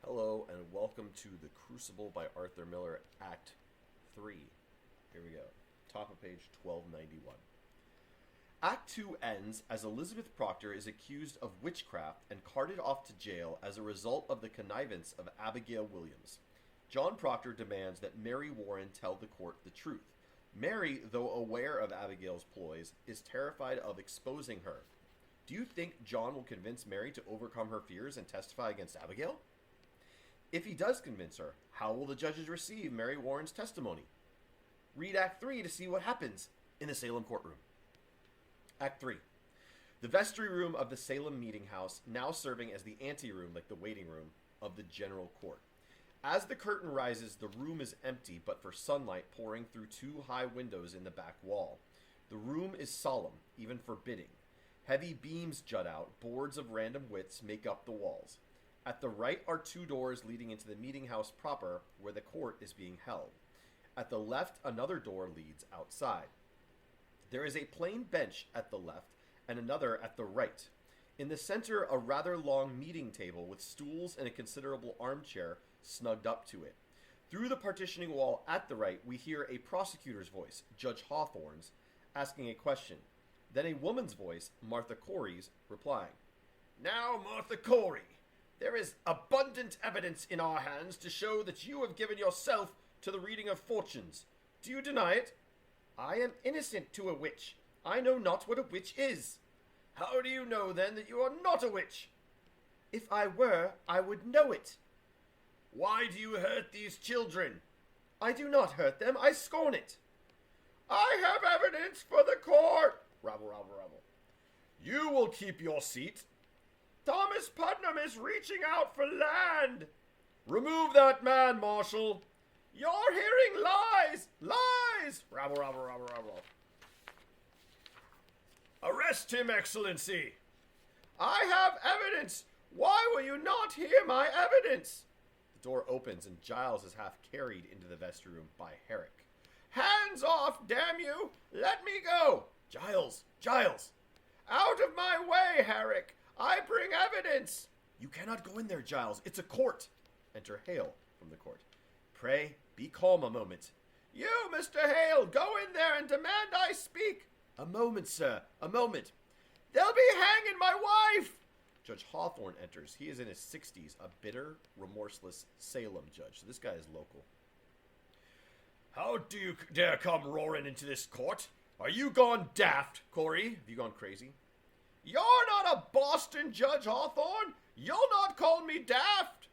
Hello and welcome to The Crucible by Arthur Miller, Act 3. Here we go. Top of page 1291. Act 2 ends as Elizabeth Proctor is accused of witchcraft and carted off to jail as a result of the connivance of Abigail Williams. John Proctor demands that Mary Warren tell the court the truth. Mary, though aware of Abigail's ploys, is terrified of exposing her. Do you think John will convince Mary to overcome her fears and testify against Abigail? If he does convince her, how will the judges receive Mary Warren's testimony? Read Act 3 to see what happens in the Salem courtroom. Act 3. The vestry room of the Salem meeting house, now serving as the anteroom, like the waiting room, of the general court. As the curtain rises, the room is empty but for sunlight pouring through two high windows in the back wall. The room is solemn, even forbidding. Heavy beams jut out, boards of random widths make up the walls. At the right are two doors leading into the meeting house proper, where the court is being held. At the left, another door leads outside. There is a plain bench at the left and another at the right. In the center, a rather long meeting table with stools and a considerable armchair snugged up to it. Through the partitioning wall at the right, we hear a prosecutor's voice, Judge Hawthorne's, asking a question. Then a woman's voice, Martha Corey's, replying. "Now, Martha Corey, there is abundant evidence in our hands to show that you have given yourself to the reading of fortunes. Do you deny it?" "I am innocent to a witch. I know not what a witch is." "How do you know, then, that you are not a witch?" "If I were, I would know it." "Why do you hurt these children?" "I do not hurt them. I scorn it." "I have evidence for the court." Rabble, rabble, rabble. "You will keep your seat." "Thomas Putnam is reaching out for land." "Remove that man, Marshal." "You're hearing lies! Lies!" Rabble, rabble, rabble, rabble. "Arrest him, Excellency." "I have evidence. Why will you not hear my evidence?" The door opens and Giles is half carried into the vestry room by Herrick. "Hands off, damn you! Let me go!" "Giles! Giles!" "Out of my way, Herrick! I bring evidence." "You cannot go in there, Giles. It's a court." Enter Hale from the court. "Pray, be calm a moment." "You, Mr. Hale, go in there and demand I speak." "A moment, sir, a moment." "They'll be hanging my wife." Judge Hawthorne enters. He is in his 60s, a bitter, remorseless Salem judge. So this guy is local. "How do you dare come roaring into this court? Are you gone daft, Corey? Have you gone crazy?" "You're not a Boston Judge Hawthorne. You'll not call me daft."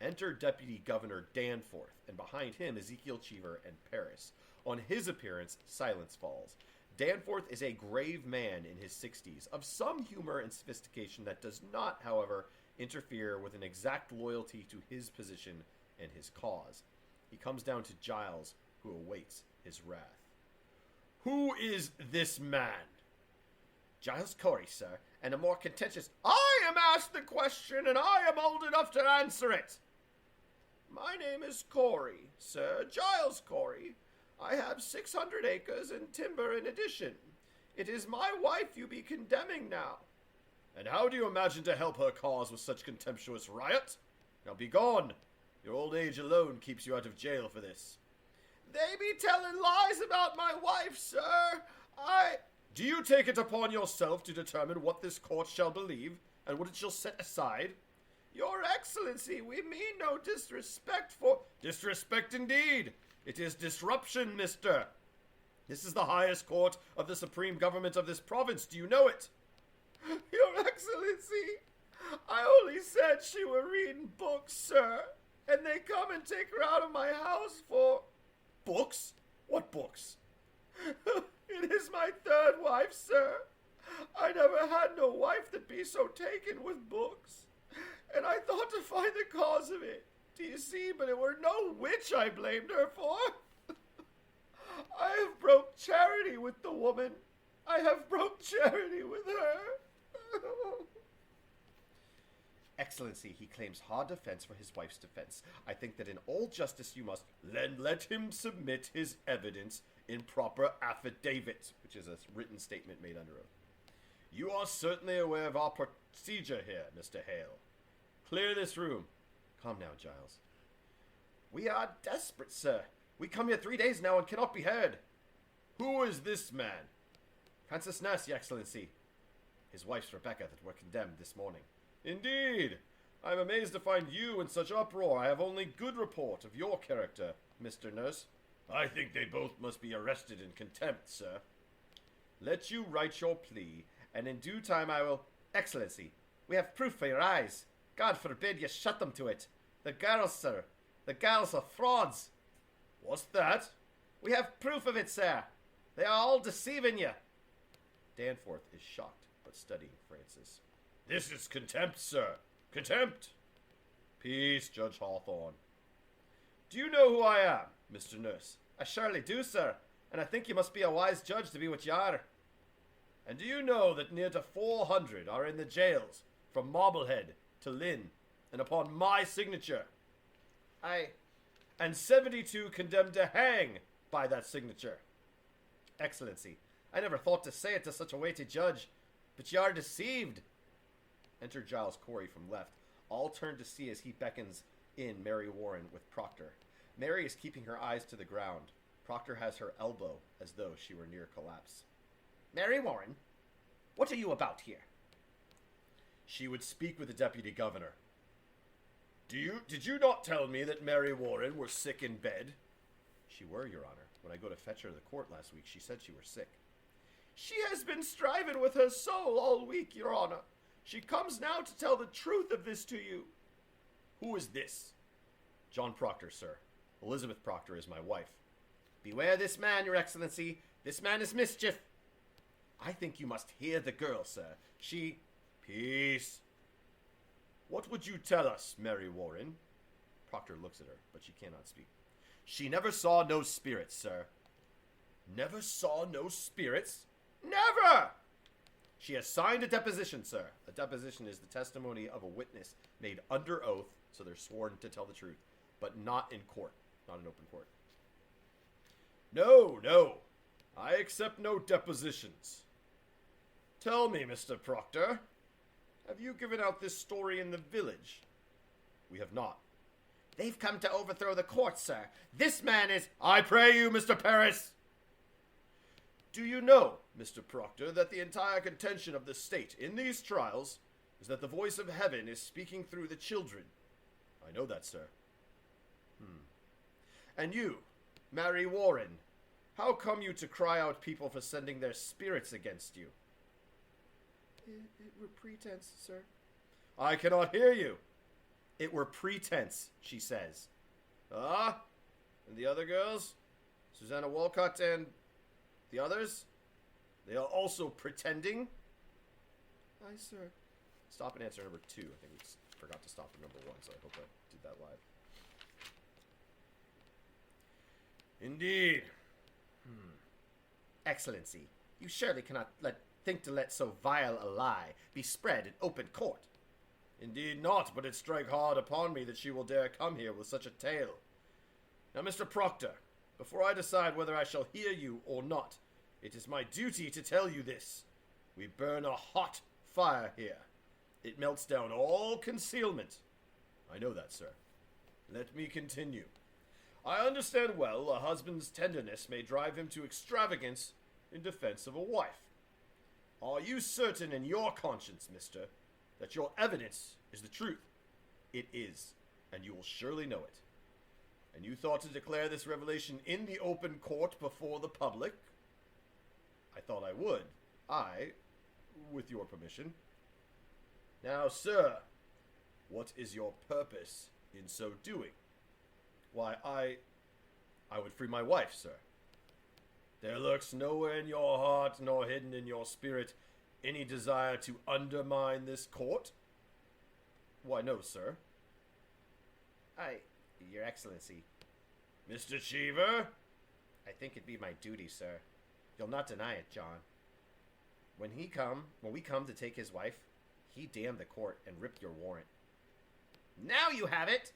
Enter Deputy Governor Danforth, and behind him Ezekiel Cheever and Paris. On his appearance, silence falls. Danforth is a grave man in his 60s, of some humor and sophistication that does not, however, interfere with an exact loyalty to his position and his cause. He comes down to Giles, who awaits his wrath. "Who is this man?" "Giles Corey, sir, and a more contentious—" "I am asked the question, and I am old enough to answer it." "My name is Corey, sir, Giles Corey. I have 600 acres and timber in addition. It is my wife you be condemning now." "And how do you imagine to help her cause with such contemptuous riot? Now be gone. Your old age alone keeps you out of jail for this." "They be telling lies about my wife, sir. Do you take it upon yourself to determine what this court shall believe, and what it shall set aside?" "Your Excellency, we mean no disrespect for—" "Disrespect indeed! It is disruption, mister. This is the highest court of the supreme government of this province. Do you know it?" "Your Excellency, I only said she were reading books, sir, and they come and take her out of my house for—" "Books? What books?" "It is my third wife, sir. I never had no wife that be so taken with books. And I thought to find the cause of it. Do you see, but it were no witch I blamed her for. I have broke charity with the woman. I have broke charity with her." "Excellency, he claims hard defense for his wife's defense. I think that in all justice you must—" "Then let him submit his evidence in proper affidavit," which is a written statement made under oath. "You are certainly aware of our procedure here, Mr. Hale. Clear this room." Calm now, Giles. We are desperate, sir. We come here 3 days now and cannot be heard. Who is this man? Francis Nurse, Your Excellency. His wife's Rebecca that were condemned this morning. Indeed. I am amazed to find you in such uproar. I have only good report of your character, Mr. Nurse. I think they both must be arrested in contempt, sir. Let you write your plea, and in due time I will... Excellency, we have proof for your eyes. God forbid you shut them to it. The girls, sir. The girls are frauds. What's that? We have proof of it, sir. They are all deceiving you. Danforth is shocked, but studying Francis. This is contempt, sir. Contempt. Peace, Judge Hawthorne. Do you know who I am, Mr. Nurse? I surely do, sir, and I think you must be a wise judge to be what you are. And do you know that near to 400 are in the jails, from Marblehead to Lynn, and upon my signature? Aye. And 72 condemned to hang by that signature. Excellency, I never thought to say it to such a weighty judge, but ye are deceived. Enter Giles Corey from left. All turn to see as he beckons in Mary Warren with Proctor. Mary is keeping her eyes to the ground. Proctor has her elbow as though she were near collapse. Mary Warren, what are you about here? She would speak with the deputy governor. Did you not tell me that Mary Warren were sick in bed? She were, Your Honor. When I go to fetch her to the court last week, she said she were sick. She has been striving with her soul all week, Your Honor. She comes now to tell the truth of this to you. Who is this? John Proctor, sir. Elizabeth Proctor is my wife. Beware this man, Your Excellency. This man is mischief. I think you must hear the girl, sir. She... Peace. What would you tell us, Mary Warren? Proctor looks at her, but she cannot speak. She never saw no spirits, sir. Never saw no spirits? Never! She has signed a deposition, sir. A deposition is the testimony of a witness made under oath, so they're sworn to tell the truth, but not in court, not in open court. No. I accept no depositions. Tell me, Mr. Proctor, have you given out this story in the village? We have not. They've come to overthrow the court, sir. This man is... I pray you, Mr. Paris! Do you know, Mr. Proctor, that the entire contention of the state in these trials is that the voice of heaven is speaking through the children? I know that, sir. And you, Mary Warren, how come you to cry out people for sending their spirits against you? It were pretense, sir. I cannot hear you. It were pretense, she says. Ah? And the other girls? Susanna Walcott and the others? They are also pretending? Aye, sir. Stop and answer number 2. I think we forgot to stop at number 1, so I hope I did that live. Indeed. Excellency, you surely cannot think to let so vile a lie be spread in open court. Indeed not, but it strike hard upon me that she will dare come here with such a tale. Now, Mr. Proctor, before I decide whether I shall hear you or not, it is my duty to tell you this. We burn a hot fire here. It melts down all concealment. I know that, sir. Let me continue. I understand well a husband's tenderness may drive him to extravagance in defense of a wife. Are you certain in your conscience, mister, that your evidence is the truth? It is, and you will surely know it. And you thought to declare this revelation in the open court before the public? I thought I would. With your permission. Now, sir, what is your purpose in so doing? Why, I would free my wife, sir. There lurks nowhere in your heart, nor hidden in your spirit, any desire to undermine this court? Why, no, sir. Your Excellency. Mr. Cheever? I think it be my duty, sir. You'll not deny it, John. When we come to take his wife, he damned the court and ripped your warrant. Now you have it!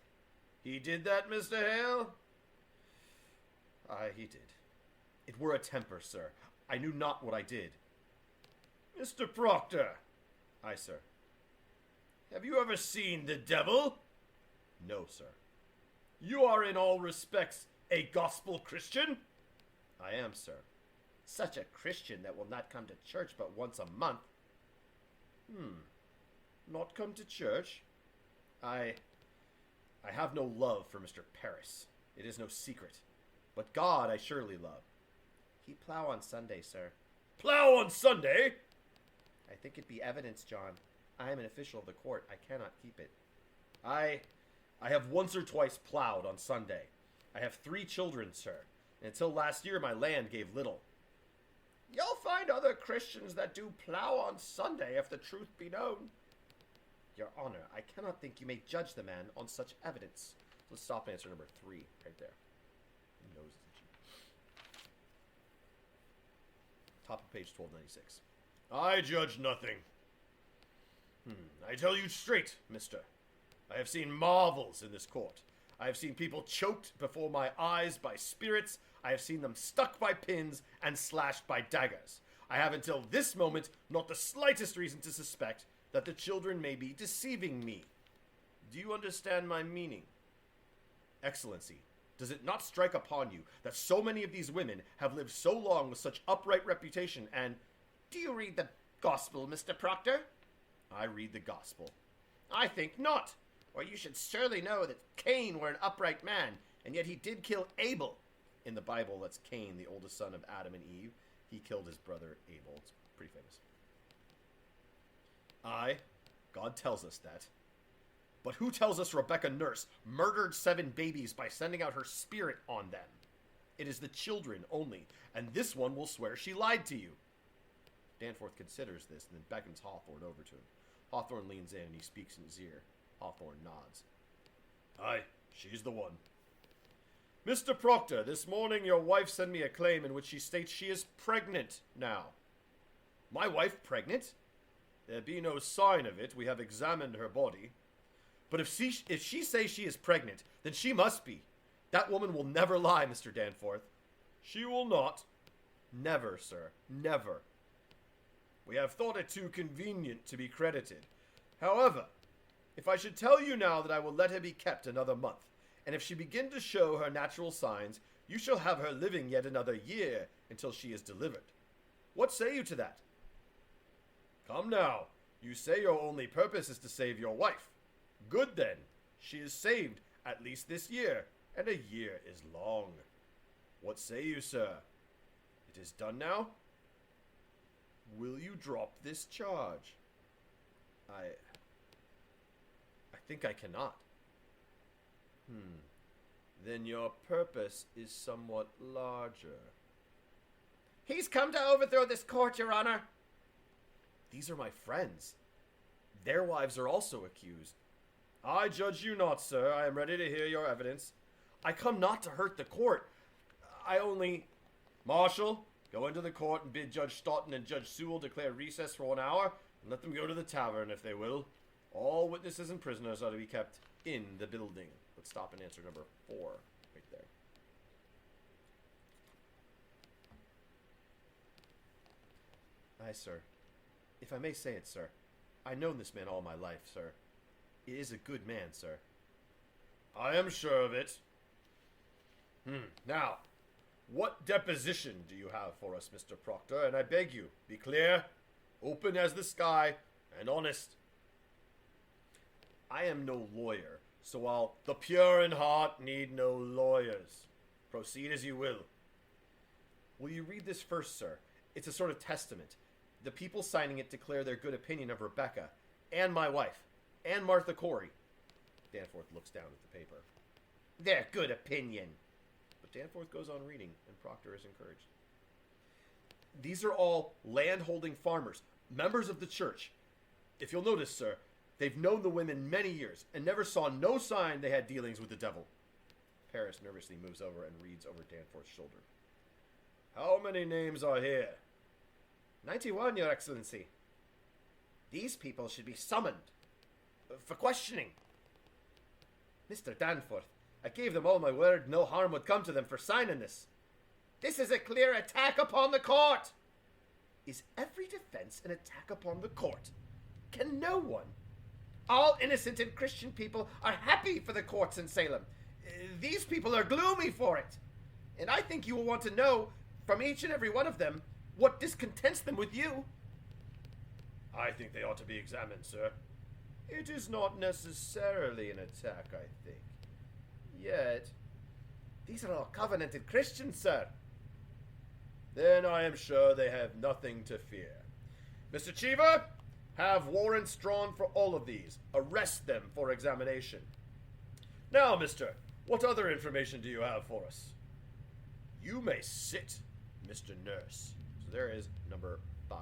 He did that, Mr. Hale? He did. It were a temper, sir. I knew not what I did. Mr. Proctor. Aye, sir. Have you ever seen the devil? No, sir. You are in all respects a gospel Christian? I am, sir. Such a Christian that will not come to church but once a month. Not come to church? I have no love for Mr. Paris. It is no secret. But God I surely love. He plow on Sunday, sir. Plow on Sunday? I think it be evidence, John. I am an official of the court. I cannot keep it. I have once or twice plowed on Sunday. I have 3 children, sir. And until last year my land gave little. You'll find other Christians that do plow on Sunday, if the truth be known. Your Honor, I cannot think you may judge the man on such evidence. Let's stop answer number 3, right there. Nose is itchy. Top of page 1296. I judge nothing. I tell you straight, mister. I have seen marvels in this court. I have seen people choked before my eyes by spirits. I have seen them stuck by pins and slashed by daggers. I have until this moment not the slightest reason to suspect that the children may be deceiving me. Do you understand my meaning? Excellency, does it not strike upon you that so many of these women have lived so long with such upright reputation and... Do you read the gospel, Mr. Proctor? I read the gospel. I think not. Or you should surely know that Cain were an upright man, and yet he did kill Abel. In the Bible, that's Cain, the oldest son of Adam and Eve. He killed his brother Abel. It's pretty famous. God tells us that. But who tells us Rebecca Nurse murdered 7 babies by sending out her spirit on them? It is the children only, and this one will swear she lied to you. Danforth considers this and then beckons Hawthorne over to him. Hawthorne leans in and he speaks in his ear. Hawthorne nods. Aye, she's the one. Mr. Proctor, this morning your wife sent me a claim in which she states she is pregnant now. My wife pregnant? There be no sign of it. We have examined her body. But if she says she is pregnant, then she must be. That woman will never lie, Mr. Danforth. She will not. Never, sir. Never. We have thought it too convenient to be credited. However, if I should tell you now that I will let her be kept another month, and if she begin to show her natural signs, you shall have her living yet another year until she is delivered. What say you to that? Come now, you say your only purpose is to save your wife. Good then, she is saved at least this year, and a year is long. What say you, sir? It is done now? Will you drop this charge? I think I cannot. Then your purpose is somewhat larger. He's come to overthrow this court, Your Honor. These are my friends. Their wives are also accused. I judge you not, sir. I am ready to hear your evidence. I come not to hurt the court. I only... Marshal, go into the court and bid Judge Stoughton and Judge Sewell declare recess for 1 hour, and let them go to the tavern if they will. All witnesses and prisoners are to be kept in the building. Let's stop and answer number 4 right there. Aye, sir. If I may say it, sir, I've known this man all my life, sir. He is a good man, sir. I am sure of it. Now, what deposition do you have for us, Mr. Proctor? And I beg you, be clear, open as the sky, and honest. I am no lawyer, so while the pure in heart need no lawyers. Proceed as you will. Will you read this first, sir? It's a sort of testament. The people signing it declare their good opinion of Rebecca, and my wife, and Martha Corey. Danforth looks down at the paper. Their good opinion. But Danforth goes on reading, and Proctor is encouraged. These are all land-holding farmers, members of the church. If you'll notice, sir, they've known the women many years, and never saw no sign they had dealings with the devil. Paris nervously moves over and reads over Danforth's shoulder. How many names are here? 91, Your Excellency. These people should be summoned for questioning. Mr. Danforth, I gave them all my word no harm would come to them for signing this. This is a clear attack upon the court. Is every defense an attack upon the court? Can no one? All innocent and Christian people are happy for the courts in Salem. These people are gloomy for it. And I think you will want to know from each and every one of them what discontents them with you. I think they ought to be examined, sir. It is not necessarily an attack, I think. Yet, these are all covenanted Christians, sir. Then I am sure they have nothing to fear. Mr. Cheever, have warrants drawn for all of these. Arrest them for examination. Now, mister, what other information do you have for us? You may sit, Mr. Nurse. So there is number 5.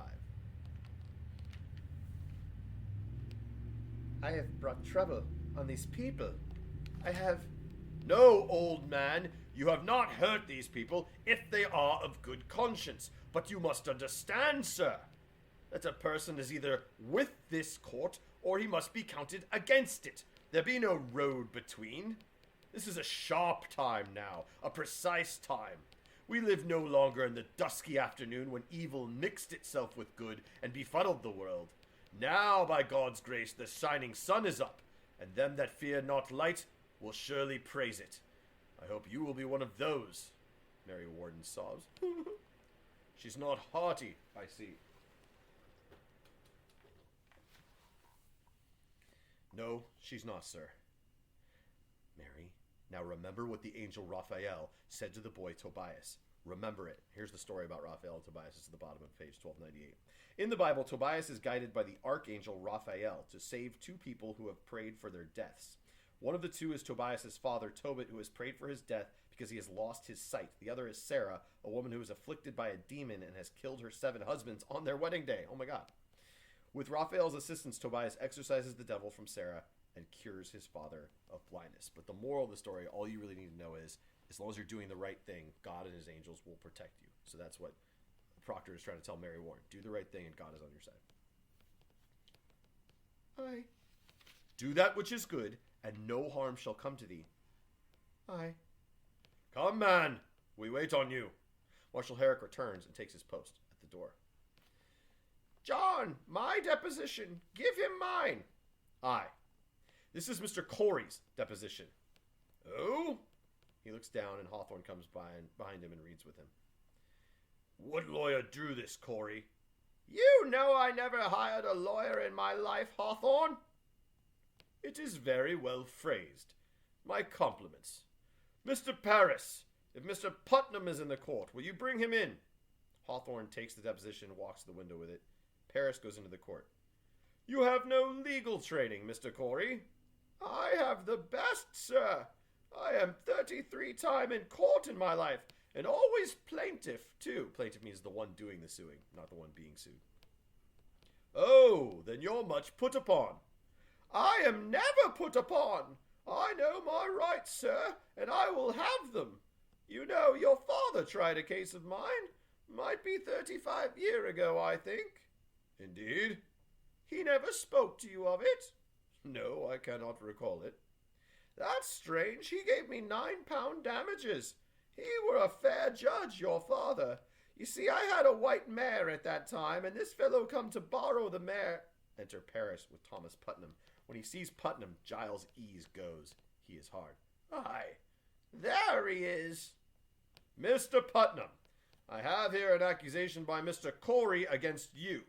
I have brought trouble on these people. I have... No, old man, you have not hurt these people if they are of good conscience. But you must understand, sir, that a person is either with this court or he must be counted against it. There be no road between. This is a sharp time now, a precise time. We live no longer in the dusky afternoon when evil mixed itself with good and befuddled the world. Now, by God's grace, the shining sun is up, and them that fear not light will surely praise it. I hope you will be one of those. Mary Warden sobs. She's not haughty, I see. No, she's not, sir. Mary, now remember what the angel Raphael said to the boy Tobias. Remember it. Here's the story about Raphael and Tobias. It's at the bottom of page 1298. In the Bible, Tobias is guided by the archangel Raphael to save 2 people who have prayed for their deaths. One of the 2 is Tobias's father, Tobit, who has prayed for his death because he has lost his sight. The other is Sarah, a woman who is afflicted by a demon and has killed her 7 husbands on their wedding day. Oh my God. With Raphael's assistance, Tobias exorcises the devil from Sarah and cures his father of blindness. But the moral of the story, all you really need to know is, as long as you're doing the right thing, God and his angels will protect you. So that's what Proctor is trying to tell Mary Warren. Do the right thing and God is on your side. Aye. Do that which is good, and no harm shall come to thee. Aye. Come, man. We wait on you. Marshal Herrick returns and takes his post at the door. John, my deposition. Give him mine. Aye. This is Mr. Corey's deposition. Oh? He looks down and Hawthorne comes behind him and reads with him. What lawyer drew this, Corey? You know I never hired a lawyer in my life, Hawthorne. It is very well phrased. My compliments. Mr. Paris, if Mr. Putnam is in the court, will you bring him in? Hawthorne takes the deposition and walks to the window with it. Paris goes into the court. You have no legal training, Mr. Corey. I have the best, sir. I am 33 time in court in my life, and always plaintiff, too. Plaintiff means the one doing the suing, not the one being sued. Oh, then you're much put upon. I am never put upon. I know my rights, sir, and I will have them. You know, your father tried a case of mine. Might be 35 years ago, I think. Indeed? He never spoke to you of it? No, I cannot recall it. That's strange. He gave me £9 damages. He were a fair judge, your father. You see, I had a white mare at that time, and this fellow come to borrow the mare. Enter Paris with Thomas Putnam. When he sees Putnam, Giles' ease goes. He is hard. Aye, there he is. Mr. Putnam, I have here an accusation by Mr. Corey against you.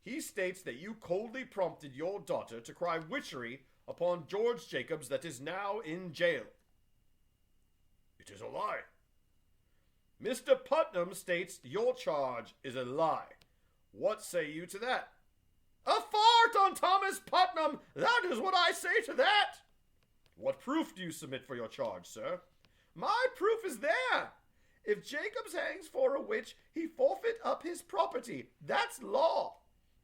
He states that you coldly prompted your daughter to cry witchery upon George Jacobs that is now in jail. It is a lie. Mr. Putnam states your charge is a lie. What say you to that? A fart on Thomas Putnam! That is what I say to that! What proof do you submit for your charge, sir? My proof is there. If Jacobs hangs for a witch, he forfeit up his property. That's law.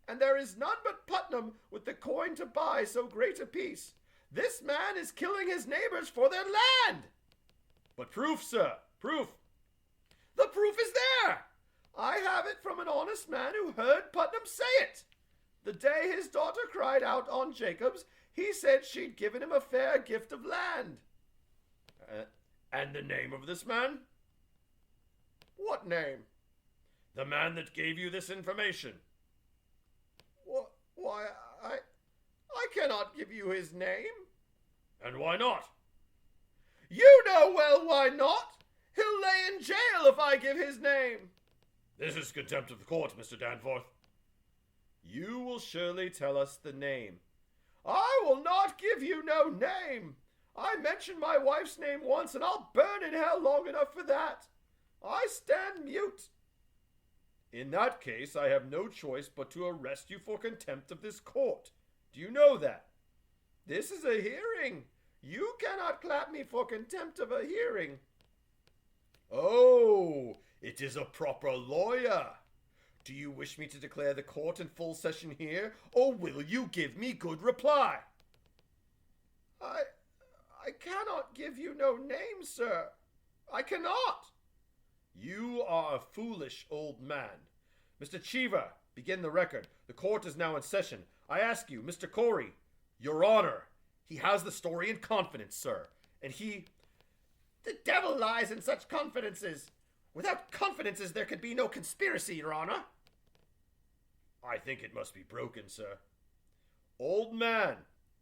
And there is none but Putnam with the coin to buy so great a piece. This man is killing his neighbors for their land. But proof, sir, proof. The proof is there. I have it from an honest man who heard Putnam say it. The day his daughter cried out on Jacobs, he said she'd given him a fair gift of land. And the name of this man? What name? The man that gave you this information. Why, I I cannot give you his name. And why not? You know well why not. He'll lay in jail if I give his name. This is contempt of the court, Mr. Danforth. You will surely tell us the name. I will not give you no name. I mentioned my wife's name once, and I'll burn in hell long enough for that. I stand mute. In that case, I have no choice but to arrest you for contempt of this court. Do you know that? This is a hearing. You cannot clap me for contempt of a hearing. Oh, it is a proper lawyer. Do you wish me to declare the court in full session here, or will you give me good reply? I cannot give you no name, sir. I cannot. You are a foolish old man. Mr. Cheever, begin the record. The court is now in session. I ask you, Mr. Corey, Your Honor, he has the story in confidence, sir, and he... The devil lies in such confidences. Without confidences, there could be no conspiracy, Your Honor. I think it must be broken, sir. Old man,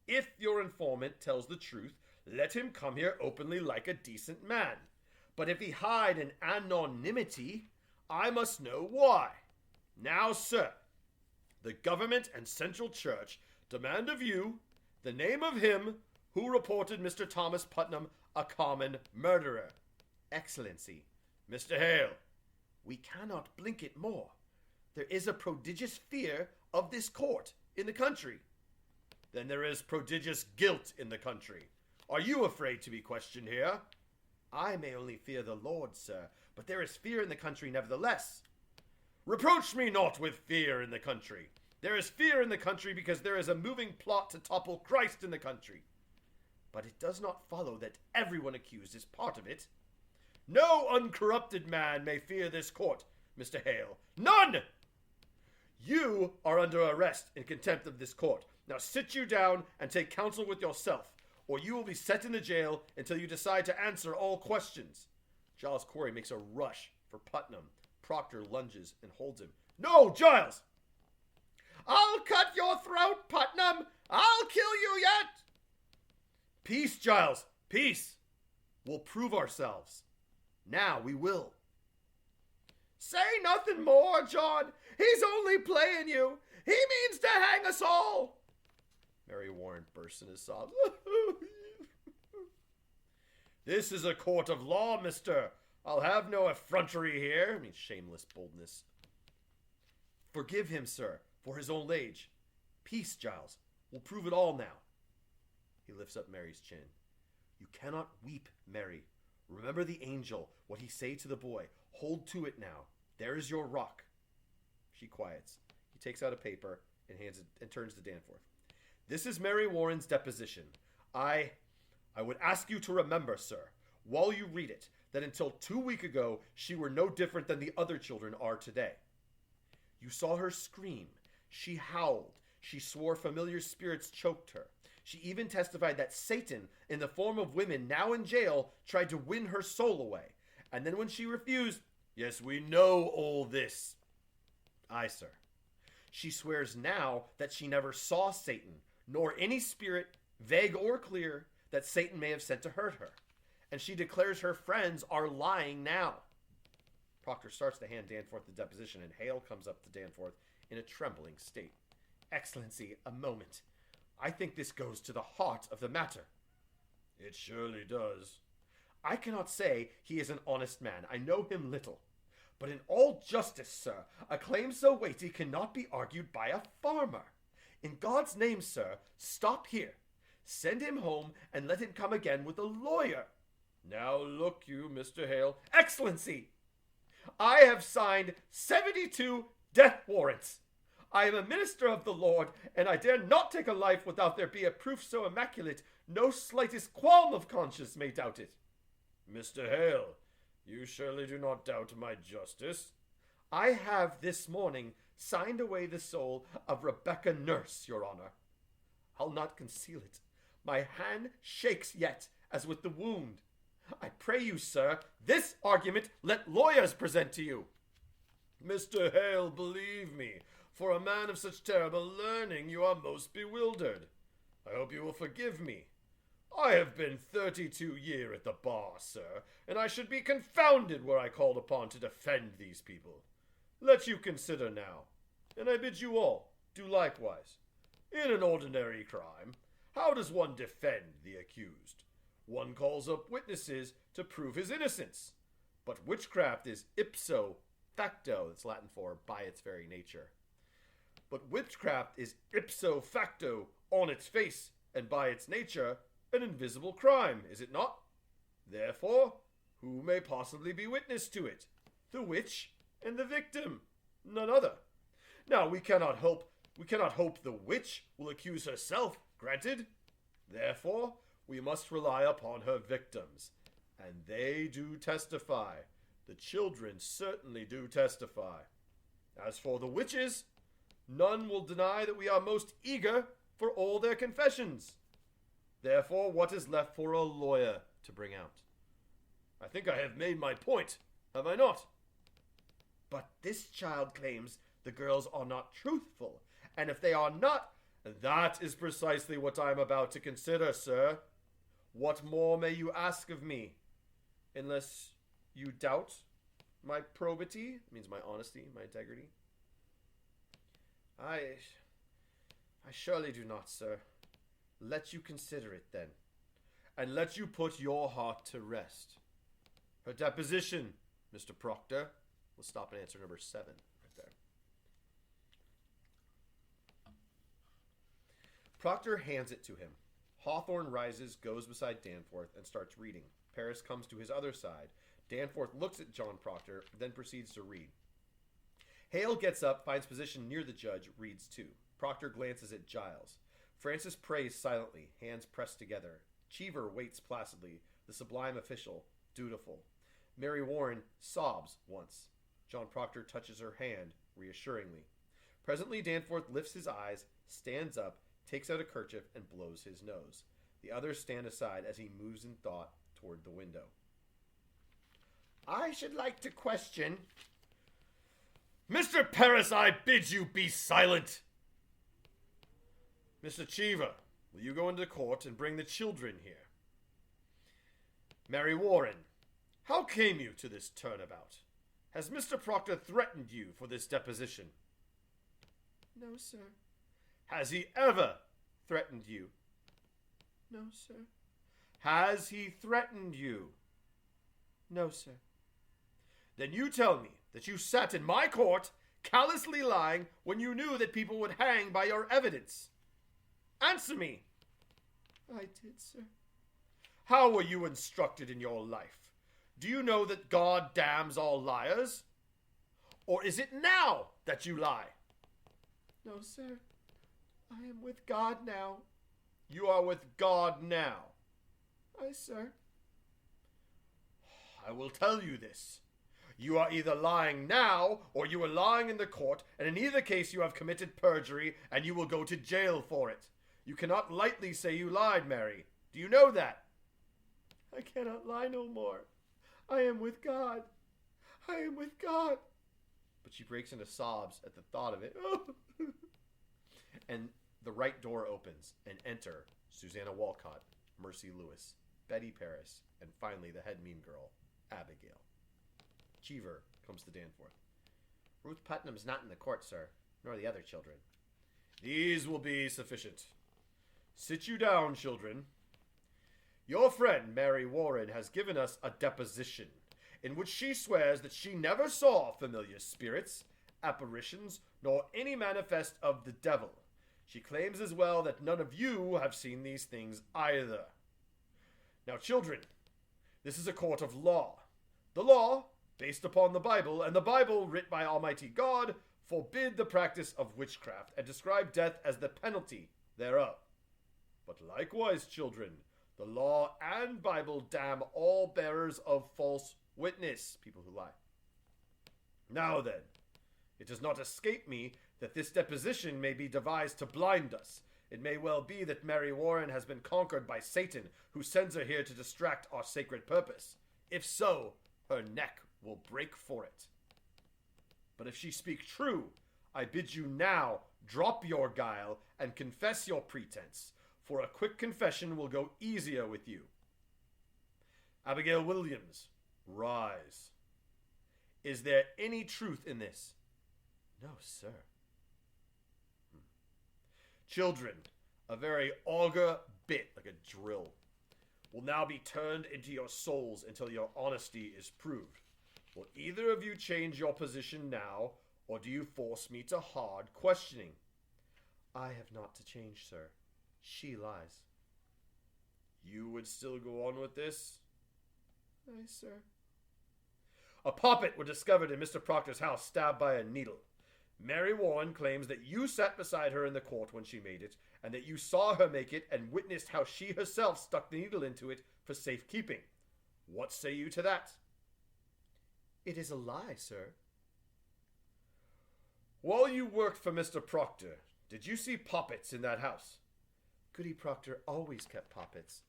if your informant tells the truth, let him come here openly like a decent man. But if he hide in anonymity, I must know why. Now, sir, the government and Central Church demand of you the name of him who reported Mr. Thomas Putnam a common murderer. Excellency, Mr. Hale, we cannot blink it more. There is a prodigious fear of this court in the country. Then there is prodigious guilt in the country. Are you afraid to be questioned here? I may only fear the Lord, sir, but there is fear in the country nevertheless. Reproach me not with fear in the country. There is fear in the country because there is a moving plot to topple Christ in the country. But it does not follow that everyone accused is part of it. No uncorrupted man may fear this court, Mr. Hale. None! You are under arrest in contempt of this court. Now sit you down and take counsel with yourself, or you will be set in the jail until you decide to answer all questions. Giles Corey makes a rush for Putnam. Proctor lunges and holds him. No, Giles! I'll cut your throat, Putnam! I'll kill you yet! Peace, Giles, peace! We'll prove ourselves. Now we will. Say nothing more, John. He's only playing you. He means to hang us all. Mary Warren bursts into sobs. This is a court of law, mister. I'll have no effrontery here. I mean, shameless boldness. Forgive him, sir, for his old age. Peace, Giles. We'll prove it all now. He lifts up Mary's chin. You cannot weep, Mary. Remember the angel, what he say to the boy. Hold to it now. There is your rock. She quiets. He takes out a paper and hands it and turns to Danforth. This is Mary Warren's deposition. I would ask you to remember, sir, while you read it, that until 2 weeks ago, she were no different than the other children are today. You saw her scream. She howled. She swore familiar spirits choked her. She even testified that Satan, in the form of women now in jail, tried to win her soul away. And then when she refused, yes, we know all this. Aye, sir. She swears now that she never saw Satan, nor any spirit, vague or clear, that Satan may have sent to hurt her. And she declares her friends are lying now. Proctor starts to hand Danforth the deposition, and Hale comes up to Danforth in a trembling state. Excellency, a moment. I think this goes to the heart of the matter. It surely does. I cannot say he is an honest man. I know him little. But in all justice, sir, a claim so weighty cannot be argued by a farmer. In God's name, sir, stop here. Send him home and let him come again with a lawyer. Now look you, Mr. Hale. Excellency, I have signed 72 death warrants. I am a minister of the Lord, and I dare not take a life without there be a proof so immaculate no slightest qualm of conscience may doubt it. Mr. Hale, you surely do not doubt my justice. I have this morning signed away the soul of Rebecca Nurse, Your Honor. I'll not conceal it. My hand shakes yet, as with the wound. I pray you, sir, this argument let lawyers present to you. Mr. Hale, believe me, for a man of such terrible learning, you are most bewildered. I hope you will forgive me. I have been 32 years at the bar, sir, and I should be confounded were I called upon to defend these people. Let you consider now, and I bid you all do likewise. In an ordinary crime, how does one defend the accused? One calls up witnesses to prove his innocence. But witchcraft is ipso facto, that's Latin for by its very nature. But witchcraft is ipso facto on its face and by its nature an invisible crime, is it not? Therefore, who may possibly be witness to it? The witch and the victim, none other. Now we cannot hope the witch will accuse herself, granted. Therefore, we must rely upon her victims, and they do testify. The children certainly do testify. As for the witches, none will deny that we are most eager for all their confessions. Therefore, what is left for a lawyer to bring out? I think I have made my point, have I not? But this child claims the girls are not truthful, and if they are not, that is precisely what I am about to consider, sir. What more may you ask of me? Unless you doubt my probity, means my honesty, my integrity. I surely do not, sir. Let you consider it then, and let you put your heart to rest. Her deposition, Mr. Proctor. We'll stop at answer number 7 right there. Proctor hands it to him. Hawthorne rises, goes beside Danforth, and starts reading. Paris comes to his other side. Danforth looks at John Proctor, then proceeds to read. Hale gets up, finds position near the judge, reads too. Proctor glances at Giles. Francis prays silently, hands pressed together. Cheever waits placidly, the sublime official, dutiful. Mary Warren sobs once. John Proctor touches her hand, reassuringly. Presently Danforth lifts his eyes, stands up, takes out a kerchief, and blows his nose. The others stand aside as he moves in thought toward the window. I should like to question... Mr. Paris, I bid you be silent! Mr. Cheever, will you go into court and bring the children here? Mary Warren, how came you to this turnabout? Has Mr. Proctor threatened you for this deposition? No, sir. Has he ever threatened you? No, sir. Has he threatened you? No, sir. Then you tell me that you sat in my court, callously lying, when you knew that people would hang by your evidence. Answer me. I did, sir. How were you instructed in your life? Do you know that God damns all liars? Or is it now that you lie? No, sir. I am with God now. You are with God now? Aye, sir. I will tell you this. You are either lying now, or you are lying in the court, and in either case you have committed perjury, and you will go to jail for it. You cannot lightly say you lied, Mary. Do you know that? I cannot lie no more. I am with God. I am with God. But she breaks into sobs at the thought of it. And the right door opens, and enter Susanna Walcott, Mercy Lewis, Betty Paris, and finally the head mean girl, Abigail. Cheever comes to Danforth. Ruth Putnam's not in the court, sir, nor the other children. These will be sufficient. Sit you down, children. Your friend, Mary Warren, has given us a deposition in which she swears that she never saw familiar spirits, apparitions, nor any manifest of the devil. She claims as well that none of you have seen these things either. Now, children, this is a court of law. The law, based upon the Bible, and the Bible, writ by Almighty God, forbid the practice of witchcraft, and describe death as the penalty thereof. But likewise, children, the law and Bible damn all bearers of false witness, people who lie. Now then, it does not escape me that this deposition may be devised to blind us. It may well be that Mary Warren has been conquered by Satan, who sends her here to distract our sacred purpose. If so, her neck will break for it. But if she speak true, I bid you now drop your guile and confess your pretense, for a quick confession will go easier with you. Abigail Williams, rise. Is there any truth in this? No, sir. Children, a very auger bit, like a drill, will now be turned into your souls until your honesty is proved. Will either of you change your position now, or do you force me to hard questioning? I have not to change, sir. She lies. You would still go on with this? Aye, sir. A poppet was discovered in Mr. Proctor's house, stabbed by a needle. Mary Warren claims that you sat beside her in the court when she made it, and that you saw her make it and witnessed how she herself stuck the needle into it for safekeeping. What say you to that? It is a lie, sir. While you worked for Mr. Proctor, did you see poppets in that house? Goody Proctor always kept poppets.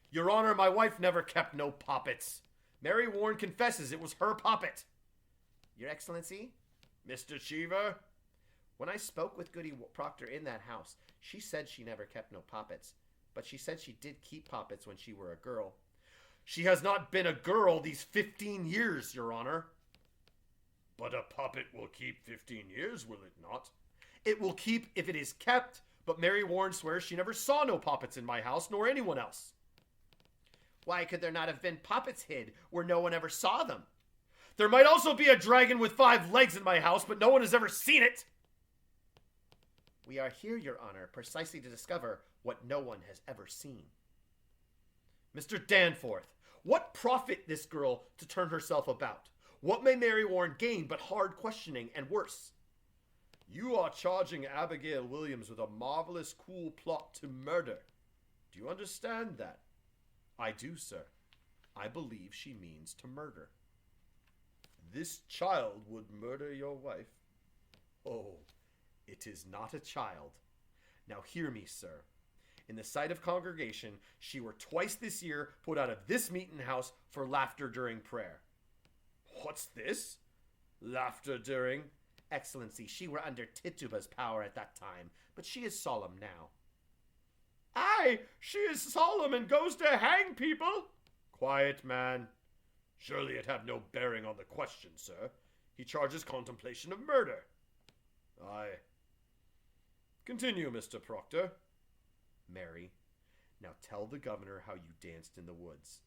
Your Honor, my wife never kept no poppets. Mary Warren confesses it was her poppet. Your Excellency? Mr. Cheever? When I spoke with Goody Proctor in that house, she said she never kept no poppets. But she said she did keep poppets when she were a girl. She has not been a girl these 15 years, Your Honor. But a poppet will keep 15 years, will it not? It will keep if it is kept, but Mary Warren swears she never saw no poppets in my house, nor anyone else. Why could there not have been poppets hid where no one ever saw them? There might also be a dragon with 5 legs in my house, but no one has ever seen it. We are here, Your Honor, precisely to discover what no one has ever seen. Mr. Danforth, what profit this girl to turn herself about? What may Mary Warren gain but hard questioning and worse? You are charging Abigail Williams with a marvelous, cool plot to murder. Do you understand that? I do, sir. I believe she means to murder. This child would murder your wife? Oh, it is not a child. Now hear me, sir. In the sight of congregation, she were twice this year put out of this meeting house for laughter during prayer. What's this? Laughter during? Excellency, she were under Tituba's power at that time, but she is solemn now. Aye, she is solemn and goes to hang people. Quiet, man. Surely it have no bearing on the question, sir. He charges contemplation of murder. Aye. Continue, Mr. Proctor. Mary, now tell the governor how you danced in the woods.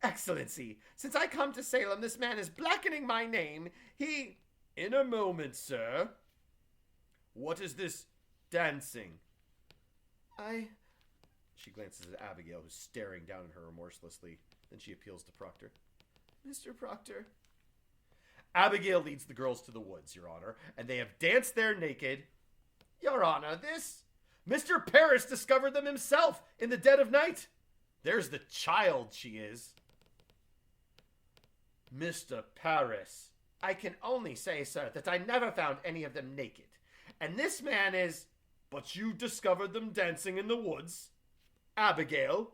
Excellency, since I come to Salem, this man is blackening my name. He... In a moment, sir. What is this dancing? She glances at Abigail, who's staring down at her remorselessly. Then she appeals to Proctor. Mr. Proctor. Abigail leads the girls to the woods, Your Honor, and they have danced there naked. Your Honor, this... Mr. Paris discovered them himself in the dead of night. There's the child she is. Mr. Paris. I can only say, sir, that I never found any of them naked. And this man is... But you discovered them dancing in the woods. Abigail.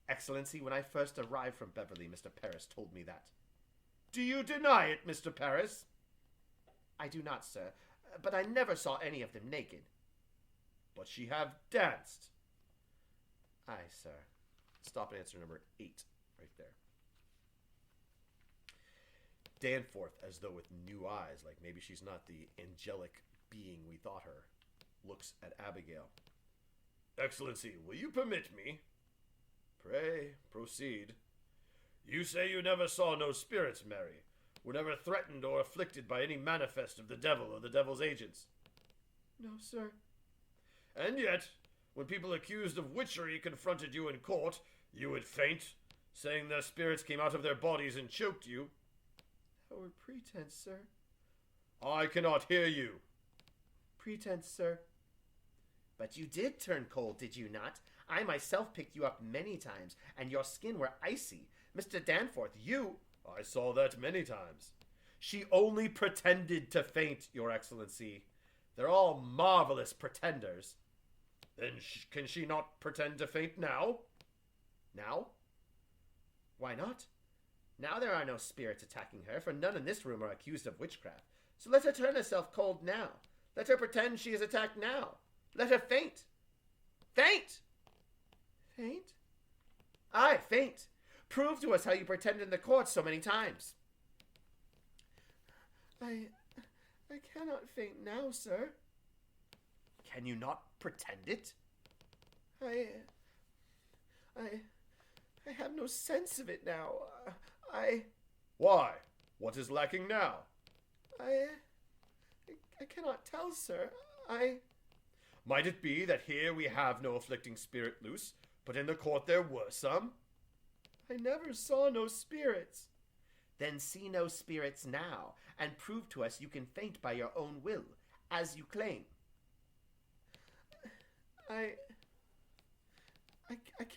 Excellency, when I first arrived from Beverly, Mr. Paris told me that. Do you deny it, Mr. Paris? I do not, sir, but I never saw any of them naked. But she have danced. Aye, sir. Stop at answer number 8, right there. Danforth, as though with new eyes, like maybe she's not the angelic being we thought her, looks at Abigail. Excellency, will you permit me? Pray, proceed. You say you never saw no spirits, Mary, were never threatened or afflicted by any manifest of the devil or the devil's agents. No, sir. And yet, when people accused of witchery confronted you in court, you would faint, saying their spirits came out of their bodies and choked you. That were pretense, sir. I cannot hear you. Pretense, sir. But you did turn cold, did you not? I myself picked you up many times, and your skin were icy. Mr. Danforth, you... I saw that many times. She only pretended to faint, Your Excellency. They're all marvelous pretenders. Then can she not pretend to faint now? Now? Why not? Now there are no spirits attacking her, for none in this room are accused of witchcraft. So let her turn herself cold now. Let her pretend she is attacked now. Let her faint. Faint! Faint? Aye, faint. Prove to us how you pretended in the court so many times. I cannot faint now, sir. Can you not pretend it? I have no sense of it now. Why? What is lacking now? I cannot tell, sir. Might it be that here we have no afflicting spirit loose, but in the court there were some? I never saw no spirits. Then see no spirits now, and prove to us you can faint by your own will, as you claim. I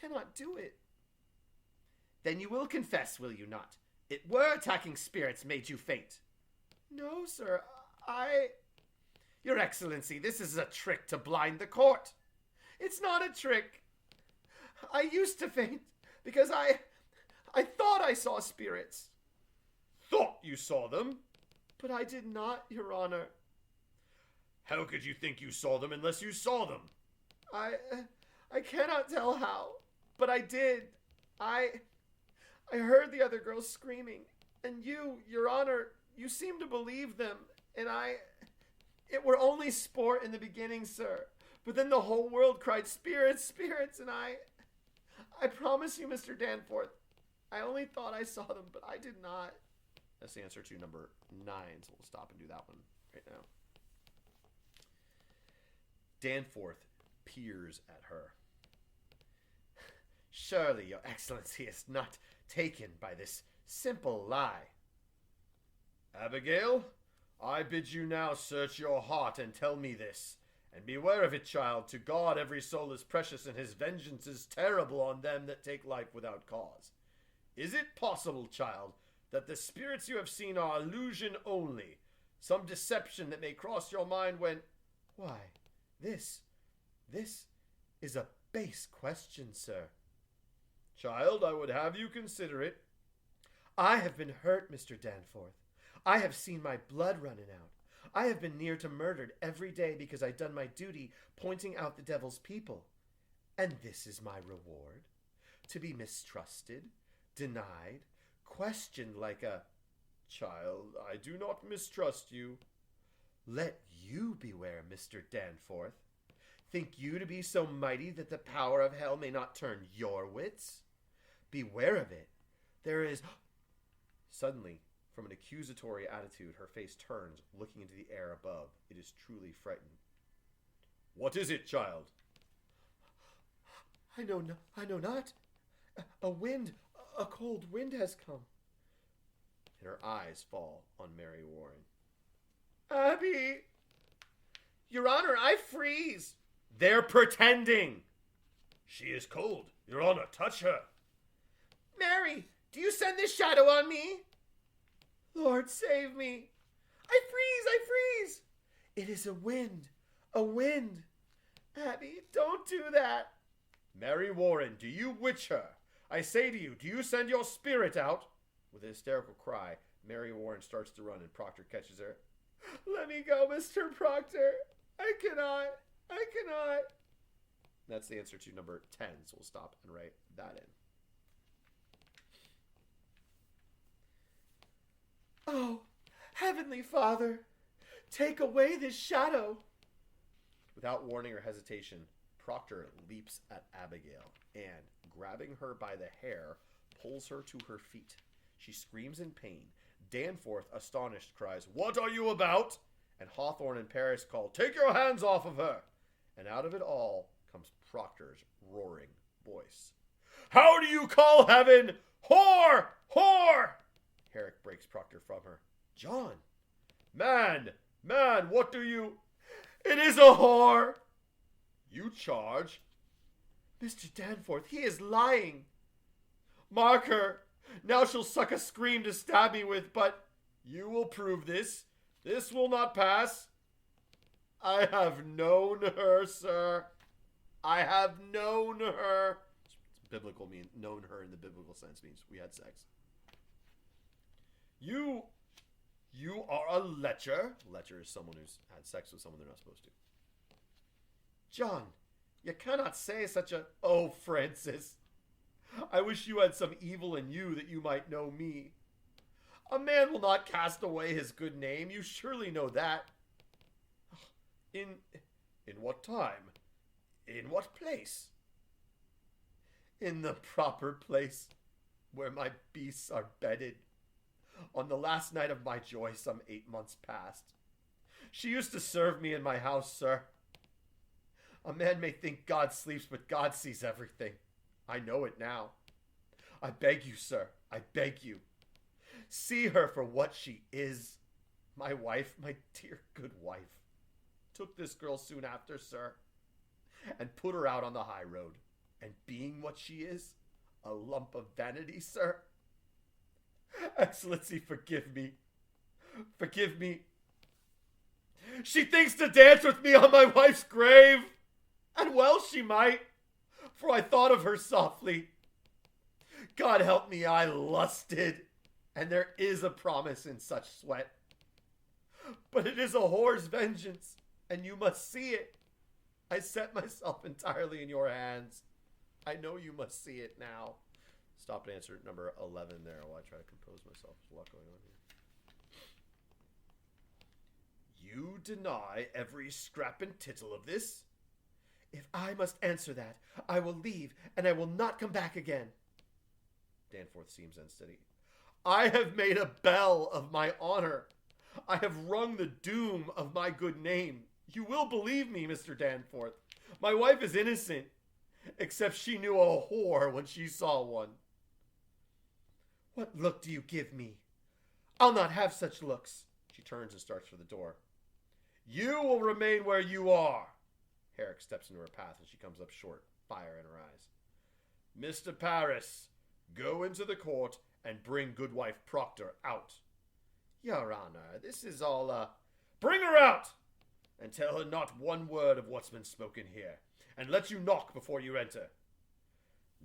cannot do it. Then you will confess, will you not? It were attacking spirits made you faint. No, sir. Your Excellency, this is a trick to blind the court. It's not a trick. I used to faint because I thought I saw spirits. Thought you saw them? But I did not, Your Honor. How could you think you saw them unless you saw them? I cannot tell how, but I did. I heard the other girls screaming, and you, Your Honor, you seemed to believe them, and it were only sport in the beginning, sir. But then the whole world cried, spirits, spirits, and I promise you, Mr. Danforth, I only thought I saw them, but I did not. That's the answer to number 9, so we'll stop and do that one right now. Danforth peers at her. Surely your Excellency is not taken by this simple lie. Abigail, I bid you now search your heart and tell me this. And beware of it, child. To God every soul is precious, and his vengeance is terrible on them that take life without cause. Is it possible, child, that the spirits you have seen are illusion only? Some deception that may cross your mind when... Why, this is a base question, sir. Child, I would have you consider it. I have been hurt, Mr. Danforth. I have seen my blood running out. I have been near to murdered every day because I done my duty pointing out the devil's people. And this is my reward? To be mistrusted, denied, questioned like a... Child, I do not mistrust you. Let you beware, Mr. Danforth. Think you to be so mighty that the power of hell may not turn your wits? Beware of it. There is... Suddenly, from an accusatory attitude, her face turns, looking into the air above. It is truly frightened. What is it, child? I know not. A wind, a cold wind has come. And her eyes fall on Mary Warren. Abby! Your Honor, I freeze! They're pretending! She is cold. Your Honor, touch her. Mary, do you send this shadow on me? Lord, save me. I freeze! It is a wind. Abby, don't do that. Mary Warren, do you witch her? I say to you, do you send your spirit out? With a hysterical cry, Mary Warren starts to run and Proctor catches her. Let me go, Mr. Proctor. I cannot. That's the answer to number 10, so we'll stop and write that in. Oh, Heavenly Father, take away this shadow. Without warning or hesitation, Proctor leaps at Abigail and, grabbing her by the hair, pulls her to her feet. She screams in pain. Danforth, astonished, cries, "What are you about?" And Hawthorne and Paris call, "Take your hands off of her!" And out of it all comes Proctor's roaring voice. "How do you call heaven? Whore! Whore!" Herrick breaks Proctor from her. "John! Man! What do you... It is a whore!" "You charge..." "Mr. Danforth, he is lying." "Mark her! Now she'll suck a scream to stab me with, but..." "You will prove this. This will not pass." "I have known her, sir. I have known her." Biblical mean known her in the biblical sense means we had sex. You are a lecher." Lecher is someone who's had sex with someone they're not supposed to. "John, You cannot say such a... Oh, Francis, I wish you had some evil in you that you might know me. A man will not cast away his good name. You surely know that. In what time? In what place? In the proper place where my beasts are bedded. On the last night of my joy, some 8 months past. She used to serve me in my house, sir. A man may think God sleeps, but God sees everything. I know it now. I beg you, sir, I beg you. See her for what she is. My wife, my dear good wife, took this girl soon after, sir, and put her out on the high road. And being what she is, a lump of vanity, sir. Excellency, forgive me. Forgive me. She thinks to dance with me on my wife's grave. And well she might, for I thought of her softly. God help me, I lusted, and there is a promise in such sweat. But it is a whore's vengeance, and you must see it. I set myself entirely in your hands. I know you must see it now. Stop and answer number 11 there while I try to compose myself. There's a lot going on here. You deny every scrap and tittle of this? If I must answer that, I will leave, and I will not come back again. Danforth seems unsteady. I have made a bell of my honor. I have rung the doom of my good name. You will believe me, Mr. Danforth. My wife is innocent, except she knew a whore when she saw one. What look do you give me? I'll not have such looks. She turns and starts for the door. You will remain where you are. Herrick steps into her path and she comes up short, fire in her eyes. Mr. Paris, go into the court and bring Goodwife Proctor out. Your Honor, this is all, Bring her out! And tell her not one word of what's been spoken here, and let you knock before you enter.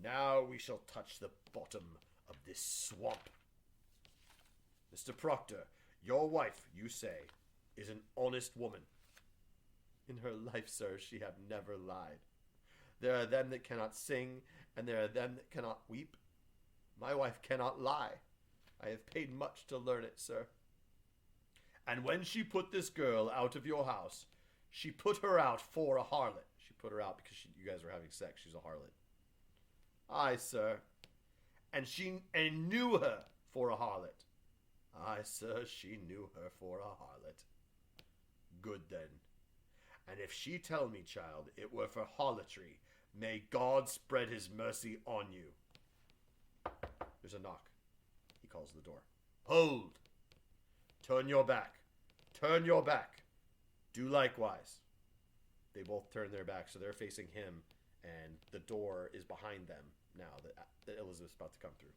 Now we shall touch the bottom of this swamp. Mr. Proctor, your wife, you say, is an honest woman. In her life, sir, she have never lied. There are them that cannot sing, and there are them that cannot weep. My wife cannot lie. I have paid much to learn it, sir. And when she put this girl out of your house, she put her out for a harlot. She put her out because you guys were having sex. She's a harlot. Aye, sir. And knew her for a harlot. Aye, sir, she knew her for a harlot. Good then. And if she tell me, child, it were for harlotry, may God spread his mercy on you. There's a knock. He calls the door. Hold! Turn your back. Turn your back. Do likewise. They both turn their back, so they're facing him, and the door is behind them now that Elizabeth's about to come through.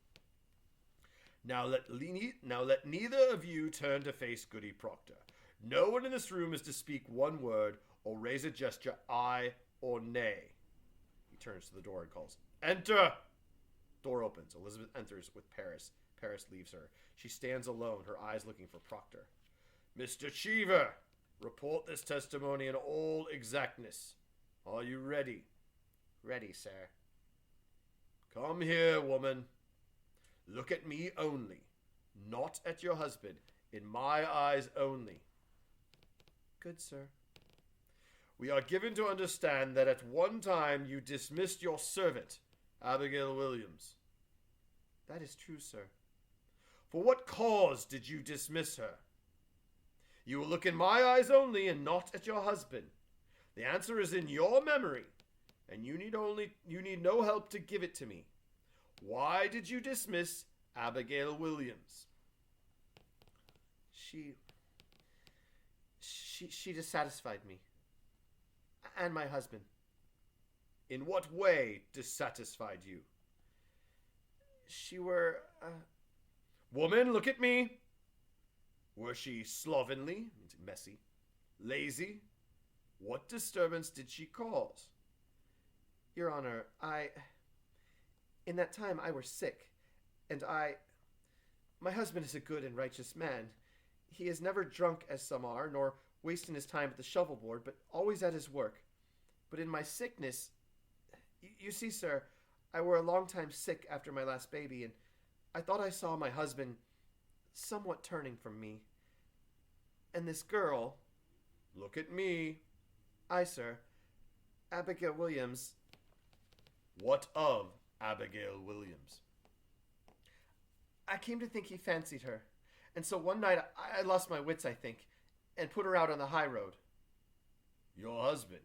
Now let neither of you turn to face Goody Proctor. No one in this room is to speak one word or raise a gesture, aye or nay. He turns to the door and calls, Enter! Door opens. Elizabeth enters with Paris. Paris leaves her. She stands alone, her eyes looking for Proctor. Mr. Cheever, report this testimony in all exactness. Are you ready? Ready, sir. Come here, woman. Look at me only, not at your husband, in my eyes only. Good, sir. We are given to understand that at one time you dismissed your servant, Abigail Williams. That is true, sir. For what cause did you dismiss her? You will look in my eyes only and not at your husband. The answer is in your memory, and you need no help to give it to me. Why did you dismiss Abigail Williams? She dissatisfied me. And my husband. In what way dissatisfied you? She were, Woman, look at me. Were she slovenly, messy, lazy? What disturbance did she cause? Your Honor, in that time I were sick, and my husband is a good and righteous man. He is never drunk as some are, nor wasting his time at the shovel board, but always at his work. But in my sickness... You see, sir, I were a long time sick after my last baby, and I thought I saw my husband somewhat turning from me. And this girl... Look at me. Aye, sir. Abigail Williams... What of Abigail Williams? I came to think he fancied her. And so one night I lost my wits, I think, and put her out on the high road. Your husband,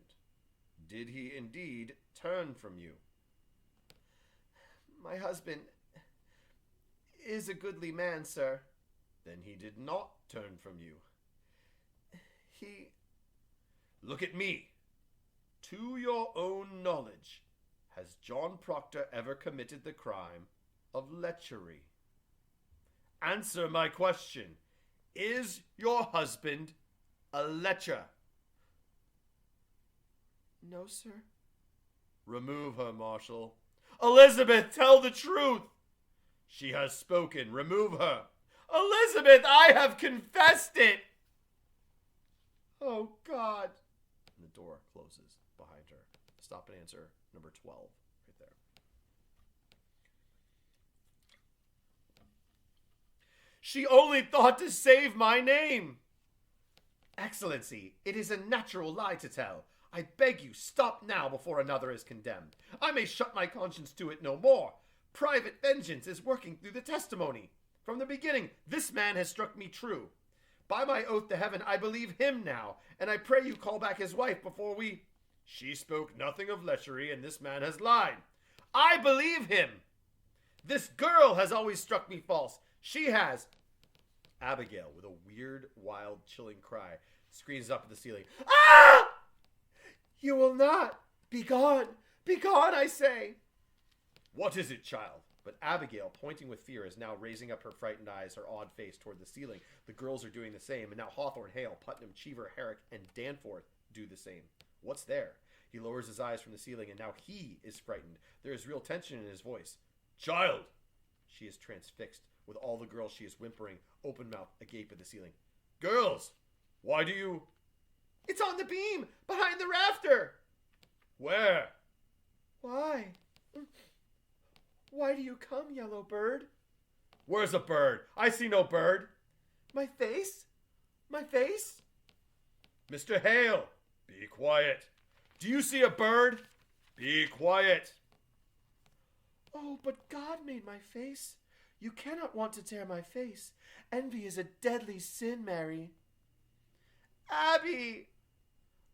did he indeed turn from you? My husband is a goodly man, sir. Then he did not turn from you. He... Look at me. To your own knowledge, has John Proctor ever committed the crime of lechery? Answer my question. Is your husband a lecher? No, sir. Remove her, Marshal. Elizabeth, tell the truth. She has spoken. Remove her. Elizabeth, I have confessed it. Oh, God. And the door closes behind her. Stop and answer number 12 right there. She only thought to save my name. Excellency, it is a natural lie to tell. I beg you, stop now before another is condemned. I may shut my conscience to it no more. Private vengeance is working through the testimony. From the beginning, this man has struck me true. By my oath to heaven, I believe him now, and I pray you call back his wife before we... She spoke nothing of lechery, and this man has lied. I believe him. This girl has always struck me false. She has. Abigail, with a weird, wild, chilling cry, screams up at the ceiling. Ah! You will not. Be gone. Be gone, I say. What is it, child? But Abigail, pointing with fear, is now raising up her frightened eyes, her odd face toward the ceiling. The girls are doing the same, and now Hawthorne, Hale, Putnam, Cheever, Herrick, and Danforth do the same. What's there? He lowers his eyes from the ceiling, and now he is frightened. There is real tension in his voice. Child! She is transfixed. With all the girls, she is whimpering, open-mouthed, agape at the ceiling. Girls! Why do you... It's on the beam! Behind the rafter! Where? Why? Why do you come, yellow bird? Where's a bird? I see no bird. My face? My face? Mr. Hale, be quiet. Do you see a bird? Be quiet. Oh, but God made my face. You cannot want to tear my face. Envy is a deadly sin, Mary. Abby!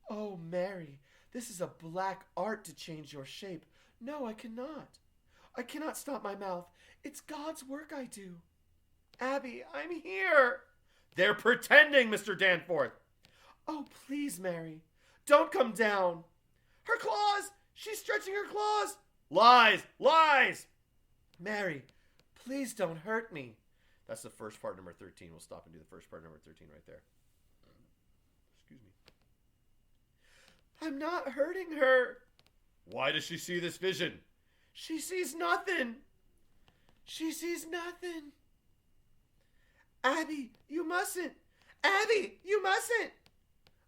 Oh, Mary, this is a black art to change your shape. No, I cannot. I cannot stop my mouth. It's God's work I do. Abby, I'm here. They're pretending, Mr. Danforth. Oh, please, Mary. Don't come down. Her claws! She's stretching her claws. Lies! Lies! Mary, please don't hurt me. That's the first part, number 13. We'll stop and do the first part, number 13 right there. Excuse me. I'm not hurting her. Why does she see this vision? She sees nothing. She sees nothing. Abby, you mustn't. Abby, you mustn't.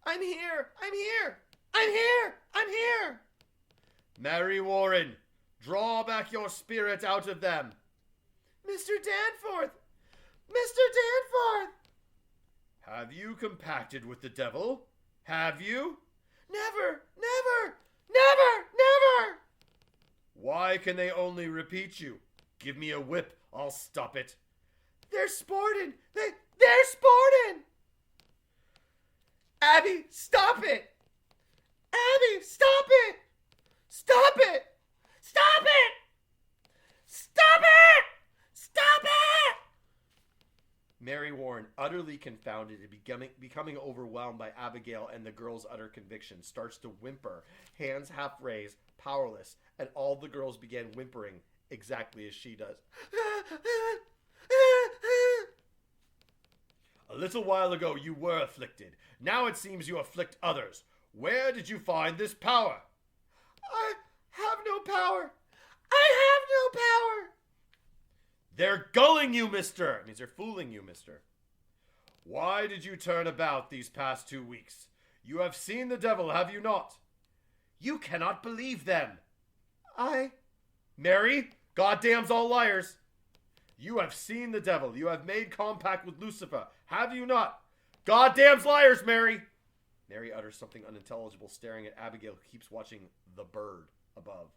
I'm here. I'm here. I'm here. I'm here. Mary Warren, draw back your spirit out of them. Mr. Danforth. Mr. Danforth. Have you compacted with the devil? Have you? Never, never, never, never. Why can they only repeat you? Give me a whip, I'll stop it. They're sporting. They're sporting. Abby, stop it. Abby, stop it. Stop it. Stop it. Stop it. Stop it. Mary Warren, utterly confounded and becoming overwhelmed by Abigail and the girl's utter conviction, starts to whimper, hands half raised, powerless, and all the girls begin whimpering exactly as she does. A little while ago you were afflicted. Now it seems you afflict others. Where did you find this power? I have no power. I have no power. They're gulling you, mister. It means they're fooling you, mister. Why did you turn about these past 2 weeks? You have seen the devil, have you not? You cannot believe them. I... Mary, goddamns all liars. You have seen the devil. You have made compact with Lucifer. Have you not? Goddamns liars, Mary. Mary utters something unintelligible, staring at Abigail, who keeps watching the bird above.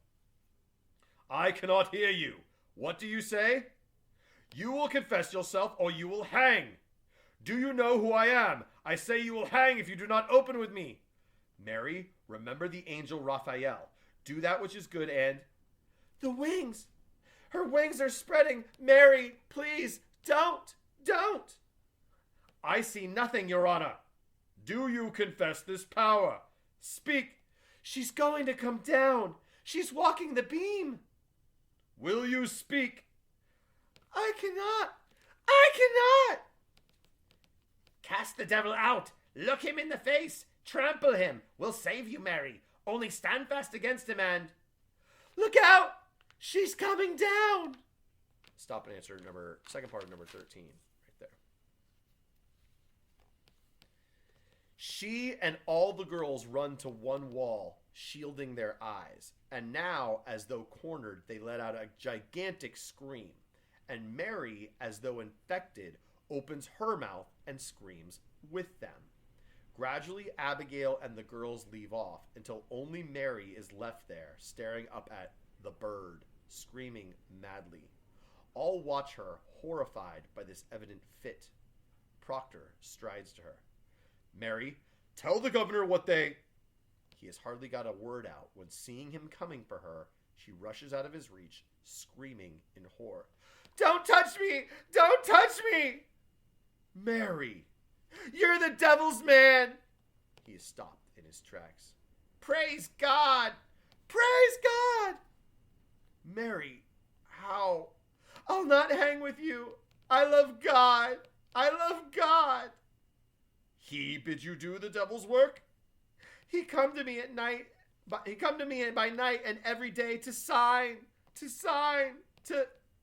I cannot hear you. What do you say? You will confess yourself, or you will hang. Do you know who I am? I say you will hang if you do not open with me. Mary, remember the angel Raphael. Do that which is good and... The wings! Her wings are spreading! Mary, please, don't! I see nothing, Your Honor. Do you confess this power? Speak. She's going to come down. She's walking the beam. Will you speak? I cannot. Cast the devil out. Look him in the face. Trample him. We'll save you, Mary. Only stand fast against him and... Look out! She's coming down! Stop and answer second part of number 13. Right there. She and all the girls run to one wall, shielding their eyes. And now, as though cornered, they let out a gigantic scream. And Mary, as though infected, opens her mouth and screams with them. Gradually, Abigail and the girls leave off until only Mary is left there, staring up at the bird, screaming madly. All watch her, horrified by this evident fit. Proctor strides to her. Mary, tell the governor what they... He has hardly got a word out when, seeing him coming for her, she rushes out of his reach, screaming in horror. Don't touch me! Don't touch me! Mary! You're the devil's man! He is stopped in his tracks. Praise God! Praise God! Mary, how? I'll not hang with you. I love God. I love God. He bid you do the devil's work? He come to me at night. He come to me by night and every day to sign.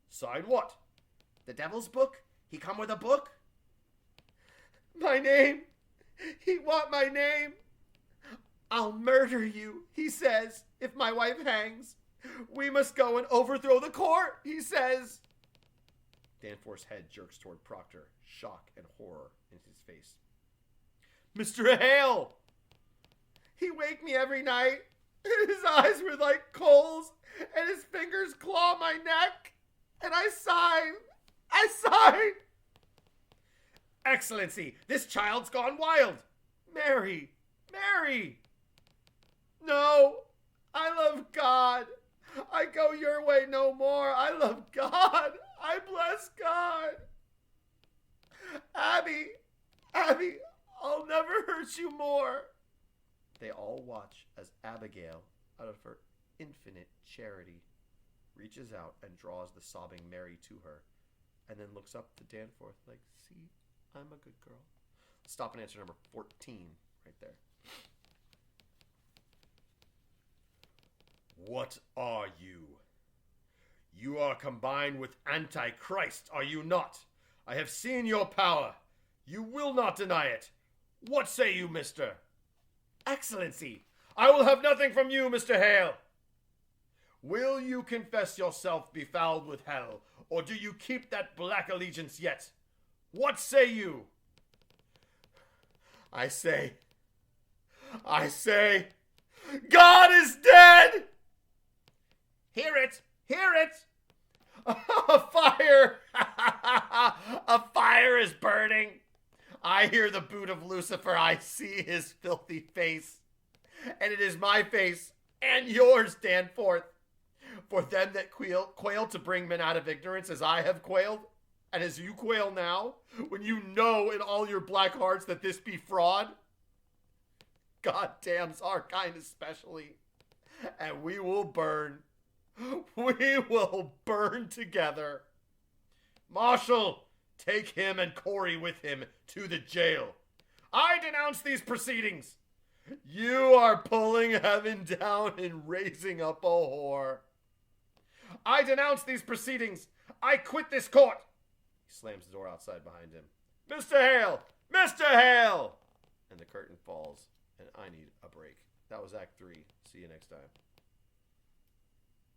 Sign what? The devil's book. He come with a book. My name. He want my name. I'll murder you, he says, if my wife hangs. We must go and overthrow the court, he says. Danforth's head jerks toward Proctor, shock and horror in his face. Mr. Hale! He wake me every night. His eyes were like coals, and his fingers claw my neck. And I sign. Excellency, this child's gone wild. Mary! No, I love God. I go your way no more. I love God. I bless God. Abby, I'll never hurt you more. They all watch as Abigail, out of her infinite charity, reaches out and draws the sobbing Mary to her, and then looks up to Danforth like, see, I'm a good girl. Stop and answer number 14, right there. What are you? You are combined with Antichrist, are you not? I have seen your power. You will not deny it. What say you, mister? Excellency, I will have nothing from you, Mr. Hale. Will you confess yourself befouled with hell, or do you keep that black allegiance yet? What say you? I say, God is dead! Hear it! A fire! A fire is burning! I hear the boot of Lucifer. I see his filthy face. And it is my face and yours, Danforth. For them that quail to bring men out of ignorance as I have quailed, and as you quail now, when you know in all your black hearts that this be fraud. God damns our kind especially. And we will burn. We will burn together. Marshal, take him and Corey with him to the jail. I denounce these proceedings. You are pulling heaven down and raising up a whore. I denounce these proceedings. I quit this court. He slams the door outside behind him. Mr. Hale! Mr. Hale! And the curtain falls, and I need a break. That was Act 3. See you next time.